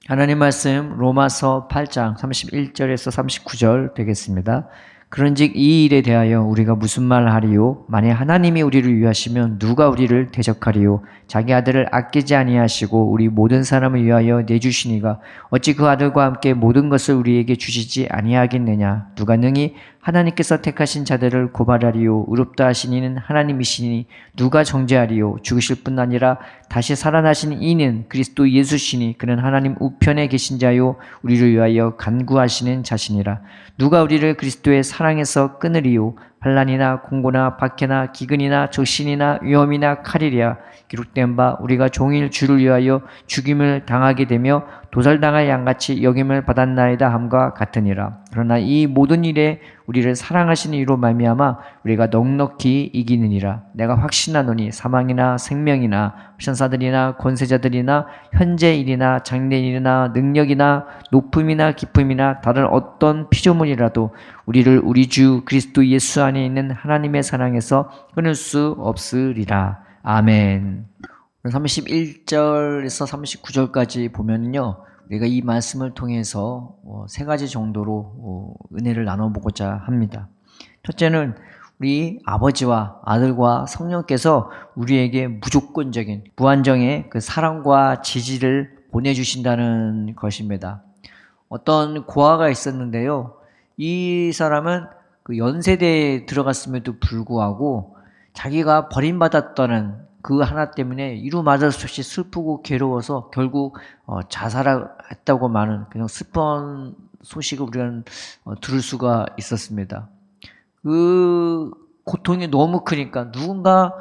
하나님 말씀 로마서 8장 31절에서 39절 되겠습니다. 그런즉 이 일에 대하여 우리가 무슨 말 하리요? 만일 하나님이 우리를 위하시면 누가 우리를 대적하리요? 자기 아들을 아끼지 아니하시고 우리 모든 사람을 위하여 내주시니가 어찌 그 아들과 함께 모든 것을 우리에게 주시지 아니하겠느냐? 누가 능히 하나님께서 택하신 자들을 고발하리요? 의롭다 하신 이는 하나님이시니 누가 정죄하리요? 죽으실 뿐 아니라 다시 살아나신 이는 그리스도 예수시니 그는 하나님 우편에 계신 자요 우리를 위하여 간구하시는 자시니라. 누가 우리를 그리스도의 사랑에서 끊으리요? 환난이나 공고나 박해나 기근이나 적신이나 위험이나 칼이랴. 기록된 바 우리가 종일 주를 위하여 죽임을 당하게 되며 도살당할 양같이 여김을 받았나이다 함과 같으니라. 그러나 이 모든 일에 우리를 사랑하시는 이로 말미암아 우리가 넉넉히 이기느니라. 내가 확신하노니 사망이나 생명이나 천사들이나 권세자들이나 현재 일이나 장래 일이나 능력이나 높음이나 깊음이나 다른 어떤 피조물이라도 우리를 우리 주 그리스도 예수 안에 있는 하나님의 사랑에서 끊을 수 없으리라. 아멘. 31절에서 39절까지 보면요, 우리가 이 말씀을 통해서 세 가지 정도로 은혜를 나눠보고자 합니다. 첫째는 우리 아버지와 아들과 성령께서 우리에게 무조건적인 무한정의 그 사랑과 지지를 보내주신다는 것입니다. 어떤 고아가 있었는데요, 이 사람은 그 연세대에 들어갔음에도 불구하고 자기가 버림받았다는 그 하나 때문에 이루 말할 수 없이 슬프고 괴로워서 결국 자살했다고 많은 그냥 슬픈 소식을 우리는 들을 수가 있었습니다. 그 고통이 너무 크니까 누군가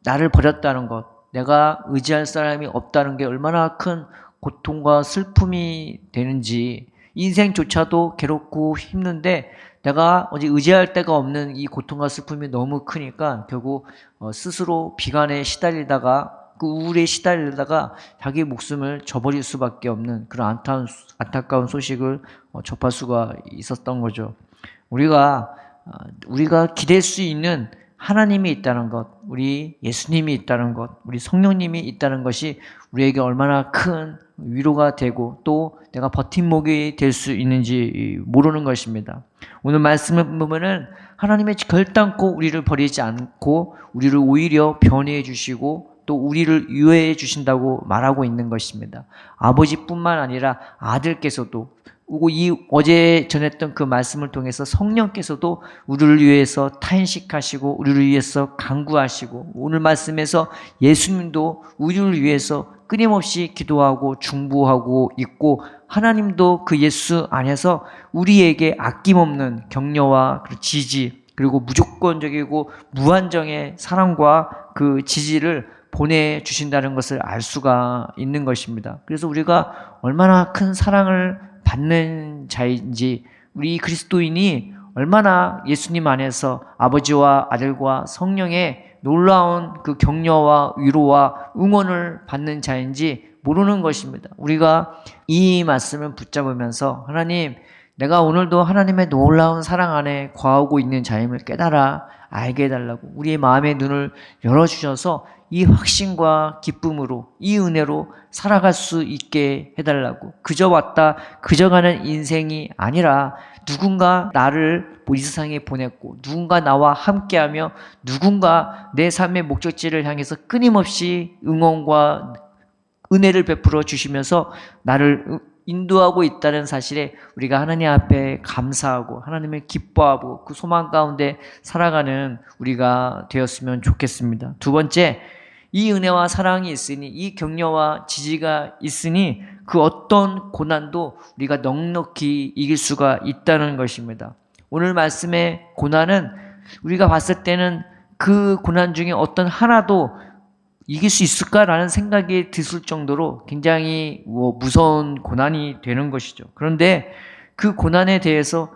나를 버렸다는 것, 내가 의지할 사람이 없다는 게 얼마나 큰 고통과 슬픔이 되는지, 인생조차도 괴롭고 힘든데 내가 어디 의지할 데가 없는 이 고통과 슬픔이 너무 크니까 결국 스스로 비관에 시달리다가 그 우울에 시달리다가 자기 목숨을 저버릴 수밖에 없는 그런 안타까운 소식을 접할 수가 있었던 거죠. 우리가 기댈 수 있는 하나님이 있다는 것, 우리 예수님이 있다는 것, 우리 성령님이 있다는 것이 우리에게 얼마나 큰 위로가 되고 또 내가 버팀목이 될 수 있는지 모르는 것입니다. 오늘 말씀을 보면은 하나님의 결단코 우리를 버리지 않고 우리를 오히려 변해해 주시고 또 우리를 유해해 주신다고 말하고 있는 것입니다. 아버지뿐만 아니라 아들께서도 그리고 어제 전했던 그 말씀을 통해서 성령께서도 우리를 위해서 탄식하시고 우리를 위해서 간구하시고 오늘 말씀에서 예수님도 우리를 위해서 끊임없이 기도하고 중보하고 있고 하나님도 그 예수 안에서 우리에게 아낌없는 격려와 지지 그리고 무조건적이고 무한정의 사랑과 그 지지를 보내주신다는 것을 알 수가 있는 것입니다. 그래서 우리가 얼마나 큰 사랑을 받는 자인지 우리 그리스도인이 얼마나 예수님 안에서 아버지와 아들과 성령의 놀라운 그 격려와 위로와 응원을 받는 자인지 모르는 것입니다. 우리가 이 말씀을 붙잡으면서 하나님, 내가 오늘도 하나님의 놀라운 사랑 안에 거하고 있는 자임을 깨달아 알게 해달라고 우리의 마음의 눈을 열어주셔서 이 확신과 기쁨으로 이 은혜로 살아갈 수 있게 해달라고 그저 왔다 그저 가는 인생이 아니라 누군가 나를 이 세상에 보냈고 누군가 나와 함께하며 누군가 내 삶의 목적지를 향해서 끊임없이 응원과 은혜를 베풀어 주시면서 나를 인도하고 있다는 사실에 우리가 하나님 앞에 감사하고 하나님을 기뻐하고 그 소망 가운데 살아가는 우리가 되었으면 좋겠습니다. 두 번째, 이 은혜와 사랑이 있으니 이 격려와 지지가 있으니 그 어떤 고난도 우리가 넉넉히 이길 수가 있다는 것입니다. 오늘 말씀의 고난은 우리가 봤을 때는 그 고난 중에 어떤 하나도 이길 수 있을까라는 생각이 드실 정도로 굉장히 무서운 고난이 되는 것이죠. 그런데 그 고난에 대해서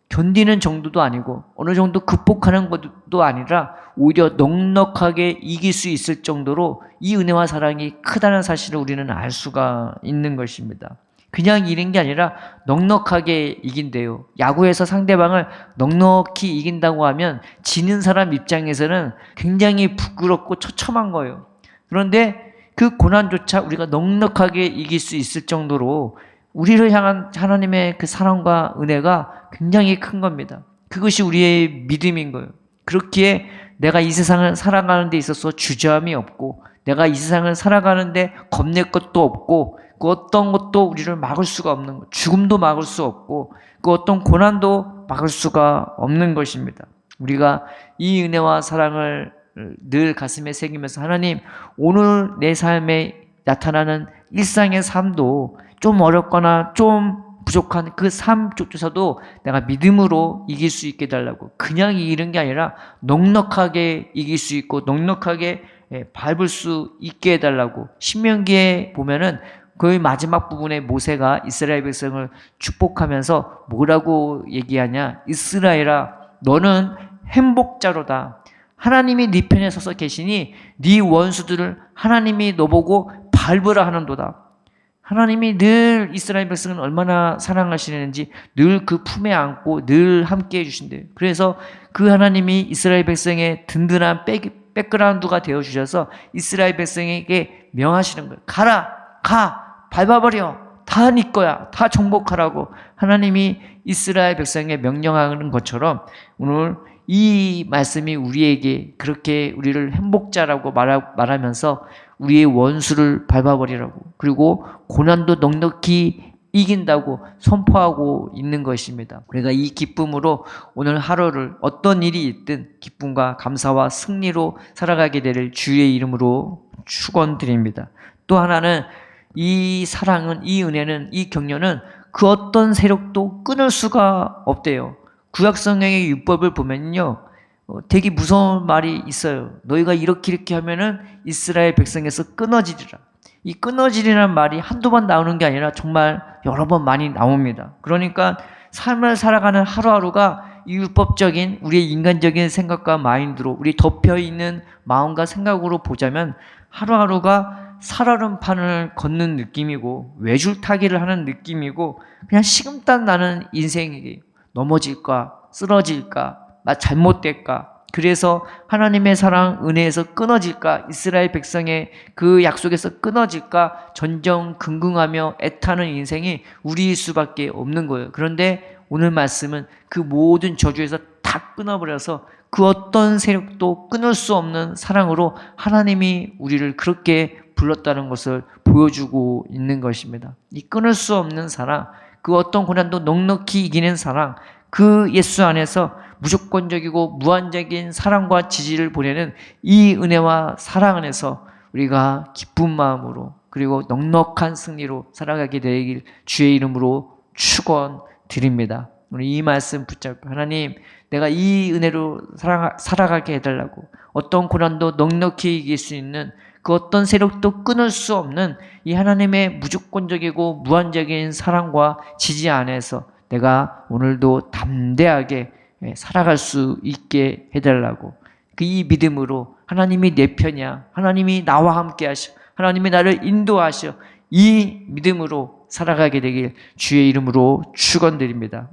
견디는 정도도 아니고 어느 정도 극복하는 것도 아니라 오히려 넉넉하게 이길 수 있을 정도로 이 은혜와 사랑이 크다는 사실을 우리는 알 수가 있는 것입니다. 그냥 이긴 게 아니라 넉넉하게 이긴대요. 야구에서 상대방을 넉넉히 이긴다고 하면 지는 사람 입장에서는 굉장히 부끄럽고 처참한 거예요. 그런데 그 고난조차 우리가 넉넉하게 이길 수 있을 정도로 우리를 향한 하나님의 그 사랑과 은혜가 굉장히 큰 겁니다. 그것이 우리의 믿음인 거예요. 그렇기에 내가 이 세상을 살아가는 데 있어서 주저함이 없고, 내가 이 세상을 살아가는데 겁낼 것도 없고, 그 어떤 것도 우리를 막을 수가 없는 것, 죽음도 막을 수 없고, 그 어떤 고난도 막을 수가 없는 것입니다. 우리가 이 은혜와 사랑을 늘 가슴에 새기면서, 하나님, 오늘 내 삶에 나타나는 일상의 삶도 좀 어렵거나 좀 부족한 그 삶 쪽에서도 내가 믿음으로 이길 수 있게 해달라고. 그냥 이기는 게 아니라 넉넉하게 이길 수 있고 넉넉하게 밟을 수 있게 해달라고. 신명기에 보면은 그 마지막 부분에 모세가 이스라엘 백성을 축복하면서 뭐라고 얘기하냐. 이스라엘아, 너는 행복자로다. 하나님이 네 편에 서서 계시니 네 원수들을 하나님이 너보고 밟으라 하는도다. 하나님이 늘 이스라엘 백성은 얼마나 사랑하시는지 늘 그 품에 안고 늘 함께 해주신대요. 그래서 그 하나님이 이스라엘 백성의 든든한 백그라운드가 되어주셔서 이스라엘 백성에게 명하시는 거예요. 가라, 가, 밟아버려. 다 네 거야. 다 정복하라고 하나님이 이스라엘 백성에 명령하는 것처럼 오늘 이 말씀이 우리에게 그렇게 우리를 행복자라고 말하면서 우리의 원수를 밟아버리라고, 그리고 고난도 넉넉히 이긴다고 선포하고 있는 것입니다. 우리가 이 기쁨으로 오늘 하루를 어떤 일이 있든 기쁨과 감사와 승리로 살아가게 되를 주의 이름으로 축원드립니다. 또 하나는 이 사랑은, 이 은혜는, 이 격려는 그 어떤 세력도 끊을 수가 없대요. 구약성경의 율법을 보면요, 되게 무서운 말이 있어요. 너희가 이렇게 하면은 이스라엘 백성에서 끊어지리라. 이 끊어지리라는 말이 한두 번 나오는 게 아니라 정말 여러 번 많이 나옵니다. 그러니까 삶을 살아가는 하루하루가 이 율법적인 우리의 인간적인 생각과 마인드로, 우리 덮여있는 마음과 생각으로 보자면 하루하루가 살얼음판을 걷는 느낌이고 외줄타기를 하는 느낌이고 그냥 식은땀 나는 인생이에요. 넘어질까, 쓰러질까, 나 잘못될까, 그래서 하나님의 사랑, 은혜에서 끊어질까, 이스라엘 백성의 그 약속에서 끊어질까 전전긍긍하며 애타는 인생이 우리일 수밖에 없는 거예요. 그런데 오늘 말씀은 그 모든 저주에서 다 끊어버려서 그 어떤 세력도 끊을 수 없는 사랑으로 하나님이 우리를 그렇게 불렀다는 것을 보여주고 있는 것입니다. 이 끊을 수 없는 사랑, 그 어떤 고난도 넉넉히 이기는 사랑, 그 예수 안에서 무조건적이고 무한적인 사랑과 지지를 보내는 이 은혜와 사랑 안에서 우리가 기쁜 마음으로 그리고 넉넉한 승리로 살아가게 되길 주의 이름으로 축원드립니다. 오늘 이 말씀 붙잡고, 하나님, 내가 이 은혜로 살아가게 해달라고. 어떤 고난도 넉넉히 이길 수 있는 그 어떤 세력도 끊을 수 없는 이 하나님의 무조건적이고 무한적인 사랑과 지지 안에서 내가 오늘도 담대하게 살아갈 수 있게 해달라고. 그 이 믿음으로 하나님이 내 편이야, 하나님이 나와 함께 하셔, 하나님이 나를 인도하셔, 이 믿음으로 살아가게 되길 주의 이름으로 축원드립니다.